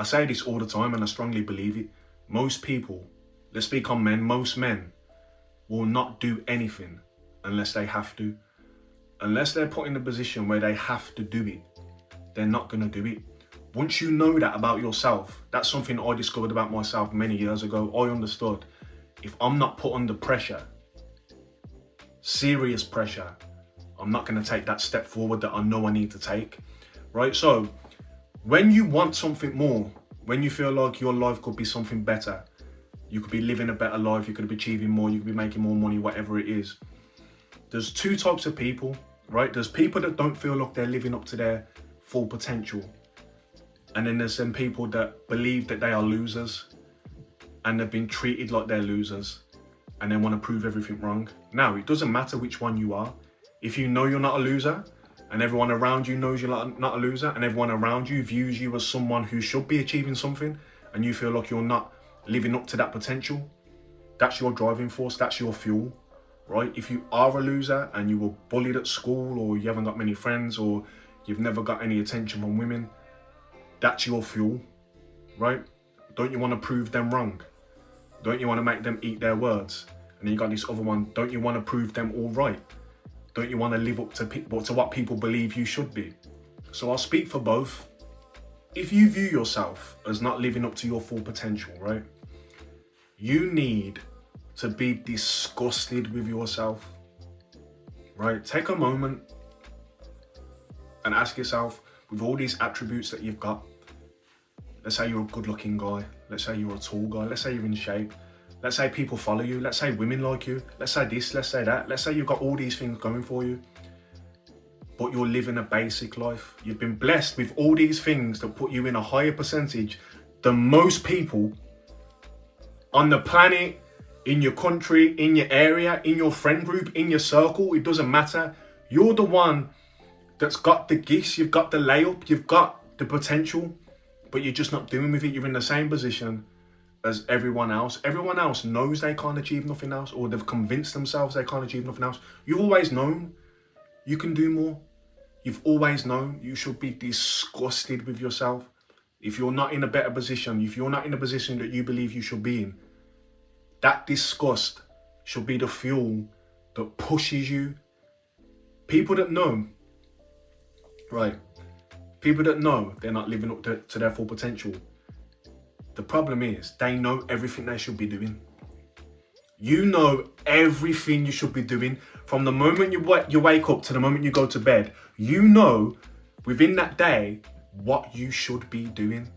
I say this all the time and I strongly believe it. Most people, let's speak on men, most men will not do anything unless they have to. Unless they're put in a position where they have to do it, they're not going to do it. Once you know that about yourself, that's something I discovered about myself many years ago. I understood if I'm not put under pressure, serious pressure, I'm not going to take that step forward that I know I need to take, right? So when you want something more, when you feel like your life could be something better, you could be living a better life, you could be achieving more, you could be making more money, whatever it is. There's two types of people, right? There's people that don't feel like they're living up to their full potential. And then there's some people that believe that they are losers and they've been treated like they're losers and they want to prove everything wrong. Now, it doesn't matter which one you are. If you know you're not a loser and everyone around you knows you're not a loser and everyone around you views you as someone who should be achieving something and you feel like you're not living up to that potential, that's your driving force, that's your fuel, right? If you are a loser and you were bullied at school or you haven't got many friends or you've never got any attention from women, that's your fuel, right? Don't you want to prove them wrong? Don't you want to make them eat their words? And then you got this other one, don't you want to prove them all right? Don't you want to live up to what people believe you should be? So I'll speak for both. If you view yourself as not living up to your full potential, right? You need to be disgusted with yourself, right? Take a moment and ask yourself, with all these attributes that you've got, let's say you're a good looking guy, let's say you're a tall guy, let's say you're in shape, let's say people follow you, let's say women like you, let's say this, let's say that, let's say you've got all these things going for you, but you're living a basic life. You've been blessed with all these things that put you in a higher percentage than most people on the planet, in your country, in your area, in your friend group, in your circle. It doesn't matter. You're the one that's got the gifts, you've got the layup, you've got the potential, but you're just not doing with it. You're in the same position as everyone else. Everyone else knows they can't achieve nothing else, or they've convinced themselves they can't achieve nothing else. You've always known you can do more. You've always known you should be disgusted with yourself. If you're not in a better position, if you're not in a position that you believe you should be in, that disgust should be the fuel that pushes you. People that know, right, people that know they're not living up to their full potential, the problem is they know everything they should be doing. You know everything you should be doing from the moment you wake up to the moment you go to bed. You know within that day what you should be doing.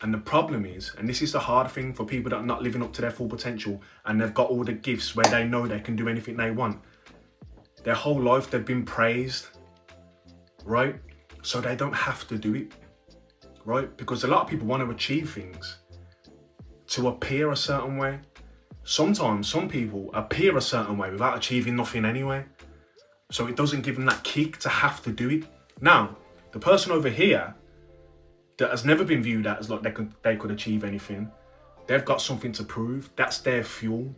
And the problem is, and this is the hard thing for people that are not living up to their full potential and they've got all the gifts where they know they can do anything they want. Their whole life they've been praised, right? So they don't have to do it, right? Because a lot of people want to achieve things to appear a certain way. Sometimes some people appear a certain way without achieving nothing anyway. So it doesn't give them that kick to have to do it. Now, the person over here that has never been viewed as like they could achieve anything, they've got something to prove. That's their fuel,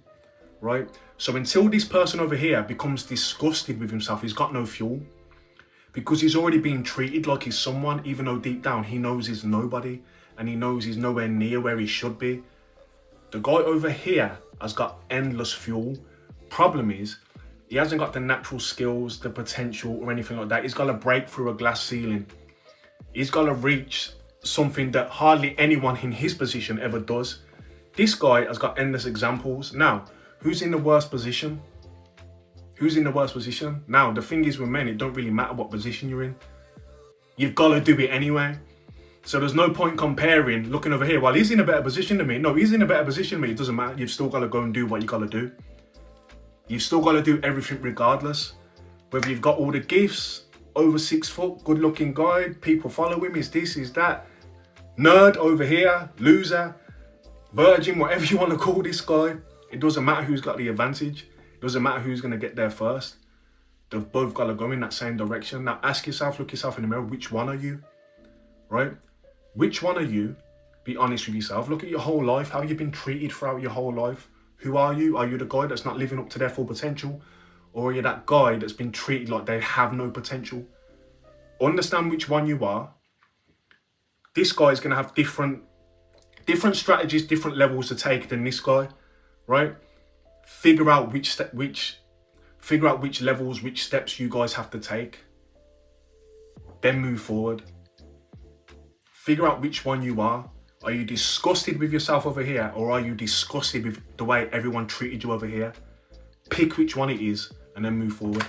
right? So until this person over here becomes disgusted with himself, he's got no fuel. Because he's already been treated like he's someone, even though deep down he knows he's nobody and he knows he's nowhere near where he should be. The guy over here has got endless fuel. Problem is, he hasn't got the natural skills, the potential or anything like that. He's got to break through a glass ceiling. He's got to reach something that hardly anyone in his position ever does. This guy has got endless examples. Now, who's in the worst position? Who's in the worst position? Now, the thing is with men, it don't really matter what position you're in. You've got to do it anyway. So there's no point comparing, looking over here, well, he's in a better position than me. No, he's in a better position than me. It doesn't matter. You've still got to go and do what you got to do. You've still got to do everything regardless. Whether you've got all the gifts, over 6 foot, good looking guy, people follow him, is this, is that. Nerd over here, loser, virgin, whatever you want to call this guy. It doesn't matter who's got the advantage. It doesn't matter who's going to get there first. They've both got to go in that same direction. Now ask yourself, look yourself in the mirror, which one are you, right? Which one are you? Be honest with yourself. Look at your whole life, how you've been treated throughout your whole life. Who are you? Are you the guy that's not living up to their full potential? Or are you that guy that's been treated like they have no potential? Understand which one you are. this guy is going to have different strategies, different levels to take than this guy, right? Figure out which levels, which steps you guys have to take. Then move forward. Figure out which one you are. Are you disgusted with yourself over here, or are you disgusted with the way everyone treated you over here? Pick which one it is and then move forward.